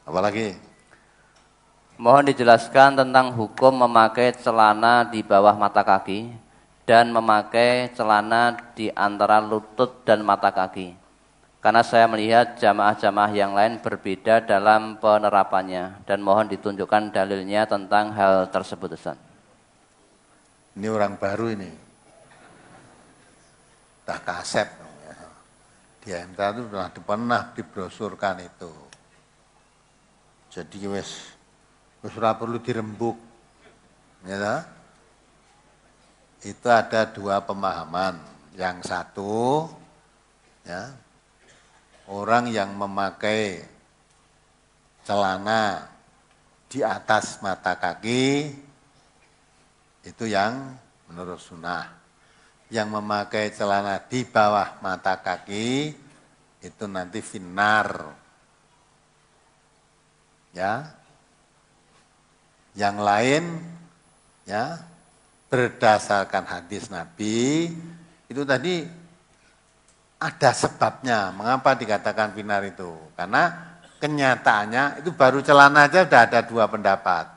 Apalagi? Mohon dijelaskan tentang hukum memakai celana di bawah mata kaki dan memakai celana di antara lutut dan mata kaki. Karena saya melihat jamaah-jamaah yang lain berbeda dalam penerapannya dan mohon ditunjukkan dalilnya tentang hal tersebut, Ustaz. Ini orang baru ini. Dah kasep. Di MT itu pernah dibrosurkan itu. Jadi wis ora perlu dirembuk. Ya, itu ada dua pemahaman. Yang satu, ya, orang yang memakai celana di atas mata kaki itu yang menurut sunnah. Yang memakai celana di bawah mata kaki itu nanti finnar. Ya. Yang lain ya berdasarkan hadis Nabi itu tadi ada sebabnya mengapa dikatakan finnar itu. Karena kenyataannya itu baru celana aja sudah ada dua pendapat.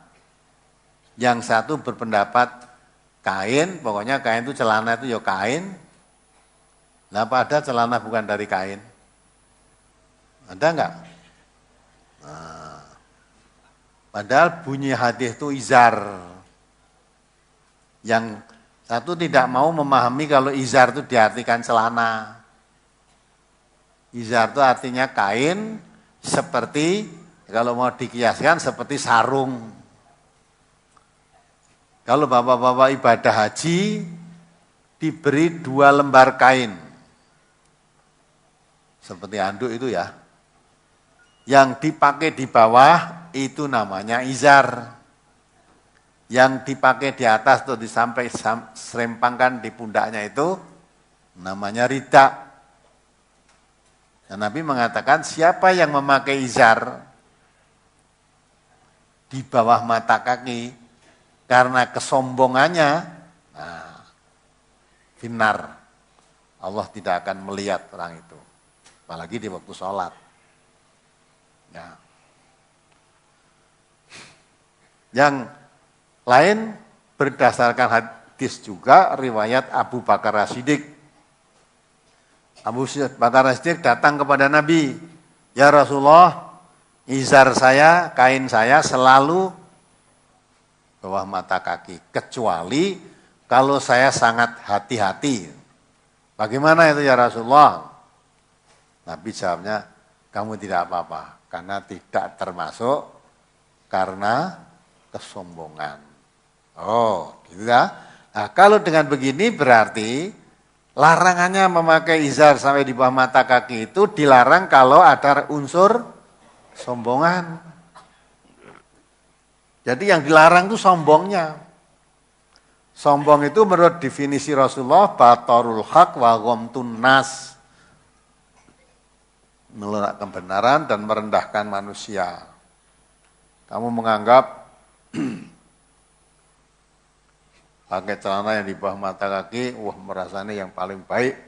Yang satu berpendapat kain, pokoknya kain itu celana itu ya kain. Nah, apa ada celana bukan dari kain? Ada enggak? Nah, padahal bunyi hadis itu izar. Yang satu tidak mau memahami kalau izar itu diartikan celana. Izar itu artinya kain seperti, kalau mau dikiaskan seperti sarung. Kalau bapak-bapak ibadah haji diberi 2 lembar kain. Seperti handuk itu ya. Yang dipakai di bawah itu namanya izar. Yang dipakai di atas atau disampai serempangkan di pundaknya itu namanya rida. Dan Nabi mengatakan siapa yang memakai izar di bawah mata kaki karena kesombongannya, nah, finnar. Allah tidak akan melihat orang itu. Apalagi di waktu sholat. Ya. Yang lain berdasarkan hadis juga riwayat Abu Bakar As-Siddiq. Abu Bakar As-Siddiq datang kepada Nabi, ya Rasulullah, izar saya, kain saya selalu bawah mata kaki, kecuali kalau saya sangat hati-hati. Bagaimana itu ya Rasulullah? Nabi jawabnya, kamu tidak apa-apa, karena tidak termasuk karena kesombongan. Oh, gitu ya. Nah, kalau dengan begini berarti larangannya memakai izar sampai di bawah mata kaki itu dilarang kalau ada unsur sombongan. Jadi yang dilarang itu sombongnya. Sombong itu menurut definisi Rasulullah, batarul haq wa ghamtun nas. Menolak kebenaran dan merendahkan manusia. Kamu menganggap pakai celana yang di bawah mata kaki, wah merasanya yang paling baik.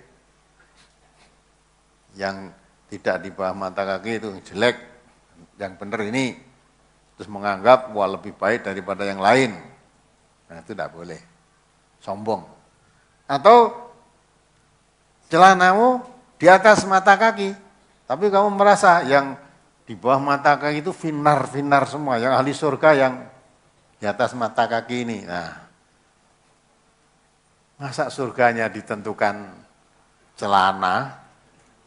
Yang tidak di bawah mata kaki itu jelek, yang benar ini. Terus menganggap wah lebih baik daripada yang lain. Nah itu tidak boleh. Sombong. Atau celanamu di atas mata kaki. Tapi kamu merasa yang di bawah mata kaki itu finnar semua. Yang ahli surga yang di atas mata kaki ini. Nah, masa surganya ditentukan celana?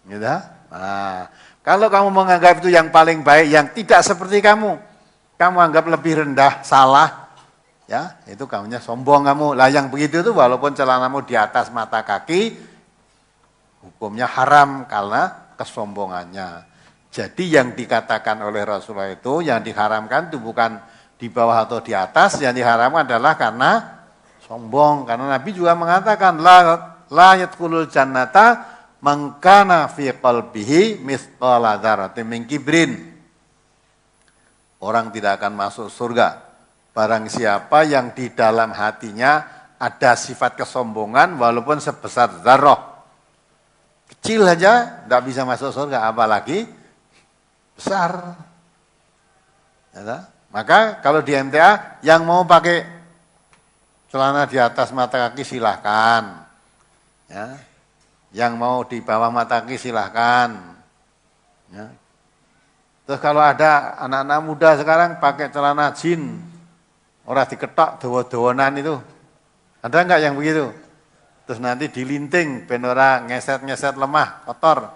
Gitu? Nah, kalau kamu menganggap itu yang paling baik, yang tidak seperti kamu anggap lebih rendah, salah, ya itu kamunya sombong kamu. Lah yang begitu itu walaupun celanamu di atas mata kaki, hukumnya haram karena kesombongannya. Jadi yang dikatakan oleh Rasulullah itu, yang diharamkan itu bukan di bawah atau di atas, yang diharamkan adalah karena sombong. Karena Nabi juga mengatakan, la yadkhulul jannata man kana fi qalbihi mithqala dzarratin min kibrin. Orang tidak akan masuk surga. Barang siapa yang di dalam hatinya ada sifat kesombongan walaupun sebesar dzarrah. Kecil aja tidak bisa masuk surga, apalagi besar. Ya, toh? Maka kalau di MTA yang mau pakai celana di atas mata kaki silahkan. Ya. Yang mau di bawah mata kaki silahkan. Ya. Terus kalau ada anak-anak muda sekarang pakai celana jin, orang diketok dawa-dawanan itu, ada enggak yang begitu? Terus nanti dilinting, ben ora ngeset-ngeset lemah, kotor.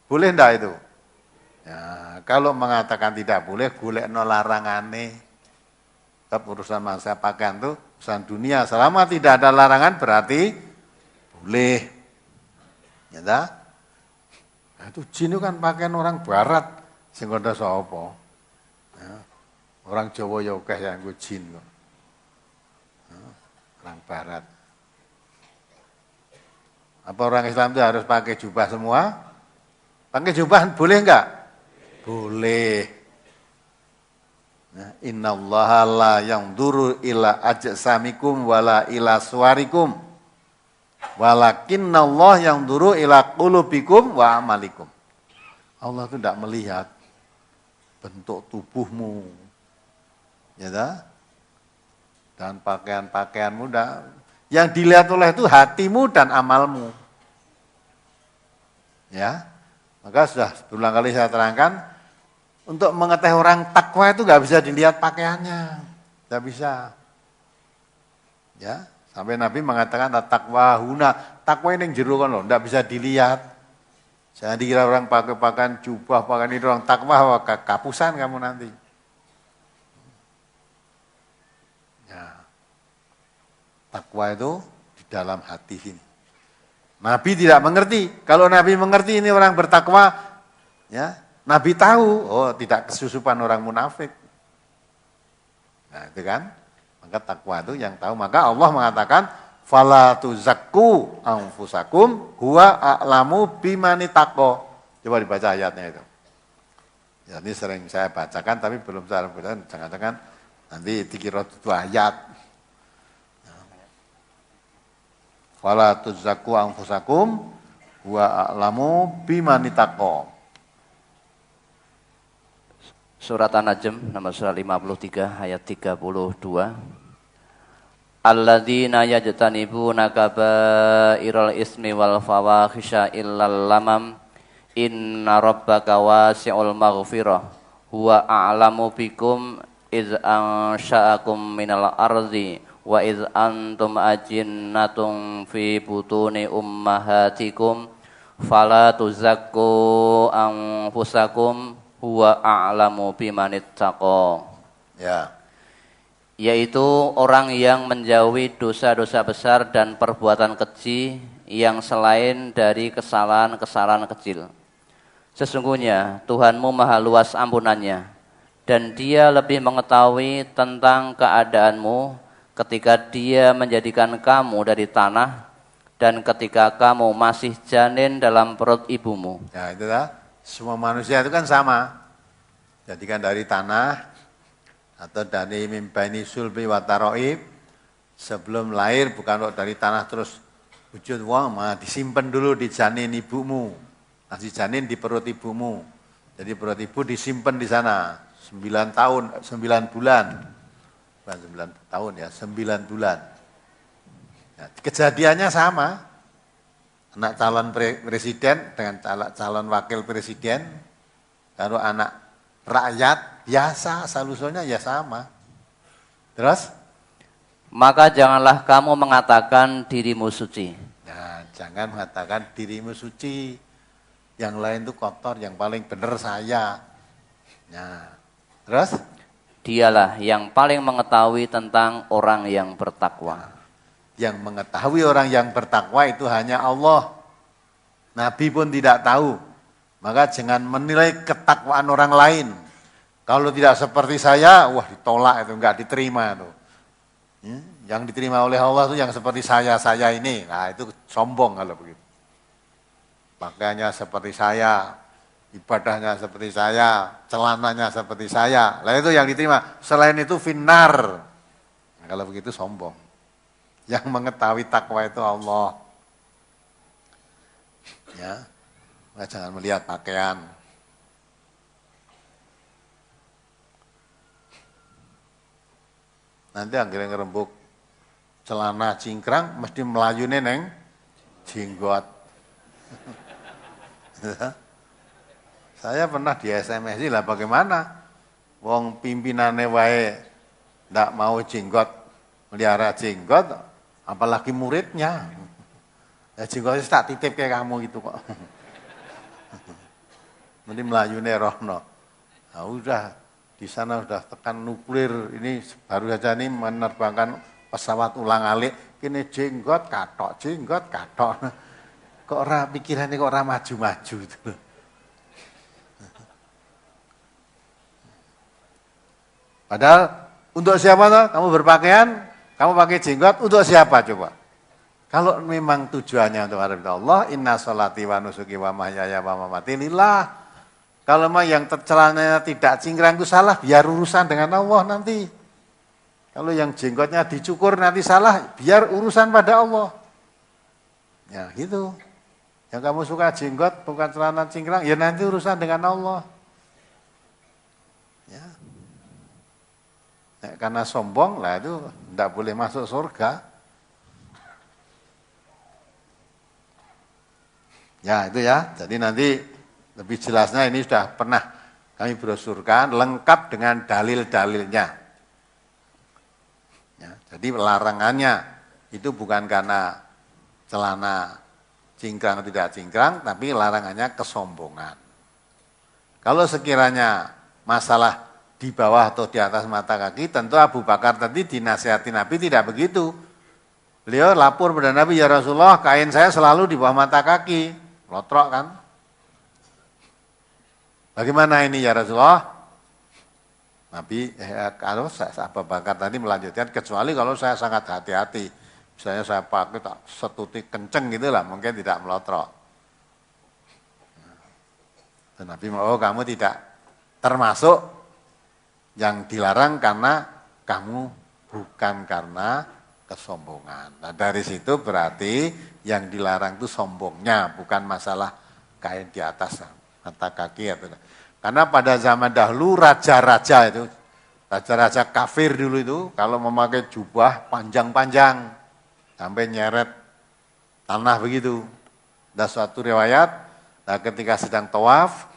Boleh enggak itu? Ya, kalau mengatakan tidak boleh, golekno larangane. Tetap urusan masa pakaian itu urusan dunia. Selama tidak ada larangan berarti boleh. Ya tak? Nah, itu jin itu kan pakaian orang barat, sing ada sapa. Ya, orang Jawa ya akeh yang nggo jin kok. Ya, orang barat. Apa orang Islam itu harus pakai jubah semua? Pakai jubah boleh enggak? Boleh. Nah, innallaha la yanzuru ila ajsamikum wala ila suwarikum. Walakinnallah yanzuru ila qulubikum wa amalikum. Allah itu tidak melihat bentuk tubuhmu. Ya tak? Dan pakaian-pakaianmu yang dilihat oleh itu hatimu dan amalmu. Ya. Maka sudah berulang kali saya terangkan, untuk mengetahui orang takwa itu nggak bisa dilihat pakaiannya, nggak bisa. Ya, sampai Nabi mengatakan takwa huna, takwa ini yang jero kan loh, nggak bisa dilihat. Jangan dikira orang pakai pakaian jubah, pakaian itu orang takwa, kapusan kamu nanti. Ya, takwa itu di dalam hati sini. Nabi tidak mengerti. Kalau Nabi mengerti ini orang bertakwa, ya, Nabi tahu, oh tidak kesusupan orang munafik. Nah itu kan, maka takwa itu yang tahu. Maka Allah mengatakan, fala tuzakku anfusakum huwa a'lamu bimani taqwa. Coba dibaca ayatnya itu. Ya, ini sering saya bacakan, tapi belum saya bacakan. Jangan-jangan nanti dikira itu ayat. Fala tuzakku anfusakum huwa a'lamu bimani taqwa. Surat An-Najm nomor surat 53 ayat 32. Alladzina yajtanibuna kabairal ismi wal fawahisha illal lamam inna rabbaka wasi'ul maghfirah huwa a'lamu bikum iz ansha'akum minal ardi wa iz antum ajinnatun fi butuni ummahatikum fala tuzakku anfusakum huwa a'lamu bimanittaqa. Ya. Yaitu orang yang menjauhi dosa-dosa besar dan perbuatan keji yang selain dari kesalahan-kesalahan kecil. Sesungguhnya Tuhanmu maha luas ampunannya dan Dia lebih mengetahui tentang keadaanmu ketika Dia menjadikan kamu dari tanah dan ketika kamu masih janin dalam perut ibumu. Ya itulah, semua manusia itu kan sama. Jadikan dari tanah atau dari mimbaini sulbi wataroib, sebelum lahir bukan dari tanah terus wujud wong, disimpan dulu di janin ibumu. Masih janin di perut ibumu. Jadi perut ibu disimpan di sana 9 tahun, 9 bulan. Bukan 9 tahun ya, 9 bulan. Ya, kejadiannya sama. Anak calon presiden dengan calon wakil presiden, kalau anak rakyat biasa, solusinya ya sama. Terus? Maka janganlah kamu mengatakan dirimu suci. Nah, jangan mengatakan dirimu suci. Yang lain itu kotor, yang paling benar saya. Nah, terus? Dialah yang paling mengetahui tentang orang yang bertakwa. Yang mengetahui orang yang bertakwa itu hanya Allah. Nabi pun tidak tahu. Maka jangan menilai ketakwaan orang lain. Kalau tidak seperti saya, wah ditolak itu, enggak diterima itu. Yang diterima oleh Allah itu yang seperti saya ini. Nah itu sombong kalau begitu. Pakaiannya seperti saya, ibadahnya seperti saya, celananya seperti saya. Lah itu yang diterima. Selain itu finnar. Nah, kalau begitu sombong. Yang mengetahui takwa itu Allah. Ya, jangan melihat pakaian. Nanti anggere ngerembug celana cingkrang mesti melayune neng jenggot. Saya pernah di SMS lah bagaimana? Wong pimpinane wae ndak mau jenggot, melihara jenggot, apalagi muridnya. Ya jenggotnya tak titip kayak kamu gitu kok. Nanti melayune rohno. Nah, udah di sana udah tekan nuklir, ini baru saja nih menerbangkan pesawat ulang-alik, kini jenggot katok. Kok ora pikirannya kok ora maju-maju itu. Padahal untuk siapa toh? Kamu berpakaian, kamu pakai jenggot untuk siapa coba? Kalau memang tujuannya untuk Allah, inna sholati wa nusuki wa mahyaya wa mamati lillah. Kalau memang yang celananya tidak cingkrang itu salah, biar urusan dengan Allah nanti. Kalau yang jenggotnya dicukur nanti salah, biar urusan pada Allah. Ya gitu. Yang kamu suka jenggot bukan celana cingkrang, ya nanti urusan dengan Allah. Ya. Nah, karena sombong lah itu tidak boleh masuk surga. Ya itu ya, jadi nanti lebih jelasnya ini sudah pernah kami brosurkan lengkap dengan dalil-dalilnya. Ya, jadi larangannya itu bukan karena celana cingkrang atau tidak cingkrang, tapi larangannya kesombongan. Kalau sekiranya masalah di bawah atau di atas mata kaki, tentu Abu Bakar tadi dinasihati Nabi tidak begitu. Beliau lapor pada Nabi, ya Rasulullah, kain saya selalu di bawah mata kaki. Lotrok kan? Bagaimana ini ya Rasulullah? Nabi, kalau Abu Bakar tadi melanjutkan, kecuali kalau saya sangat hati-hati. Misalnya saya pakai tak setutik kenceng gitu lah, mungkin tidak melotrok. Dan Nabi mau, kamu tidak termasuk yang dilarang karena kamu bukan karena kesombongan. Nah dari situ berarti yang dilarang itu sombongnya, bukan masalah kain di atas mata kaki. Karena pada zaman dahulu raja-raja itu, raja-raja kafir dulu itu kalau memakai jubah panjang-panjang sampai nyeret tanah begitu. Ada suatu riwayat, nah ketika sedang tawaf,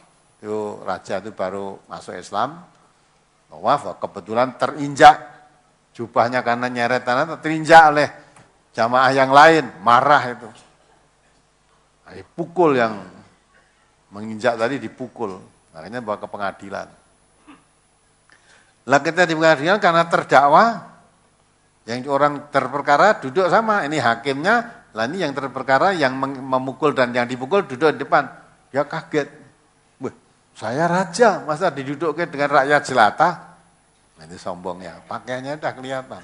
itu raja itu baru masuk Islam, tawaf kebetulan terinjak jubahnya karena nyeret tanah, terinjak oleh jamaah yang lain, marah itu. Pukul yang menginjak tadi dipukul, makanya bawa ke pengadilan. Lah kita di pengadilan karena terdakwa, yang orang terperkara duduk sama, ini hakimnya, lah ini yang terperkara yang memukul dan yang dipukul duduk di depan. Dia kaget, wah saya raja, masa didudukkan dengan rakyat jelata? Nah, ini sombongnya, pakaiannya udah kelihatan.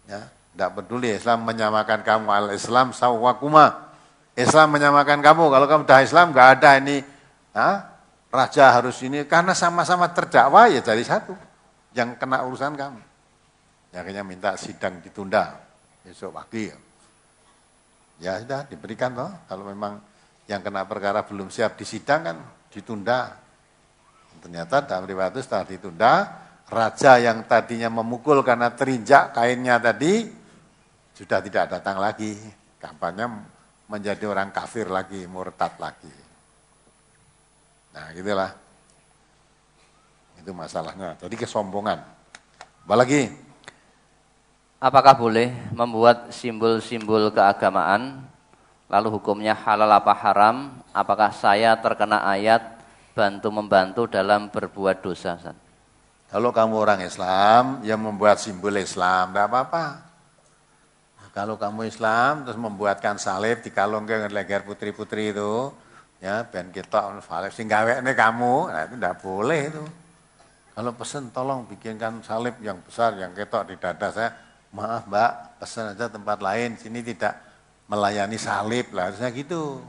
Ya, tidak peduli Islam menyamakan kamu, al-Islam sawwakuma. Islam menyamakan kamu, kalau kamu dah Islam nggak ada ini raja harus ini, karena sama-sama terdakwa ya jadi satu yang kena urusan kamu. Ya, akhirnya minta sidang ditunda besok pagi. Ya sudah diberikan toh, kalau memang yang kena perkara belum siap disidang kan ditunda. Ternyata dalam riwayat itu setelah ditunda, raja yang tadinya memukul karena terinjak kainnya tadi, sudah tidak datang lagi. Kampanye menjadi orang kafir lagi, murtad lagi. Nah gitulah. Itu masalahnya. Jadi kesombongan. Apalagi? Apakah boleh membuat simbol-simbol keagamaan, lalu hukumnya halal apa haram? Apakah saya terkena ayat bantu-membantu dalam berbuat dosa? Kalau kamu orang Islam, yang membuat simbol Islam, tidak apa-apa. Kalau kamu Islam, terus membuatkan salib, dikalungkan ke leher putri-putri itu, ya, ben kita salib, sing gawekne kamu, nah itu tidak boleh itu. Kalau pesen, tolong bikinkan salib yang besar, yang ketok di dada saya, maaf mbak, pesen aja tempat lain, sini tidak melayani salib lah, harusnya gitu.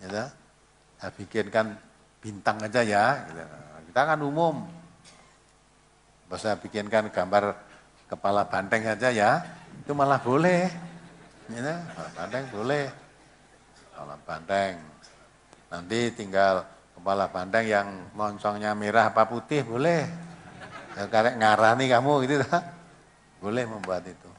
Ya, saya bikinkan bintang aja ya, gitu. Kita kan umum. Saya bikinkan gambar kepala banteng saja ya, itu malah boleh. Ya, kepala banteng boleh. Kepala banteng. Nanti tinggal kepala banteng yang moncongnya merah apa putih boleh. Ya, karek ngarani kamu gitu, boleh membuat itu.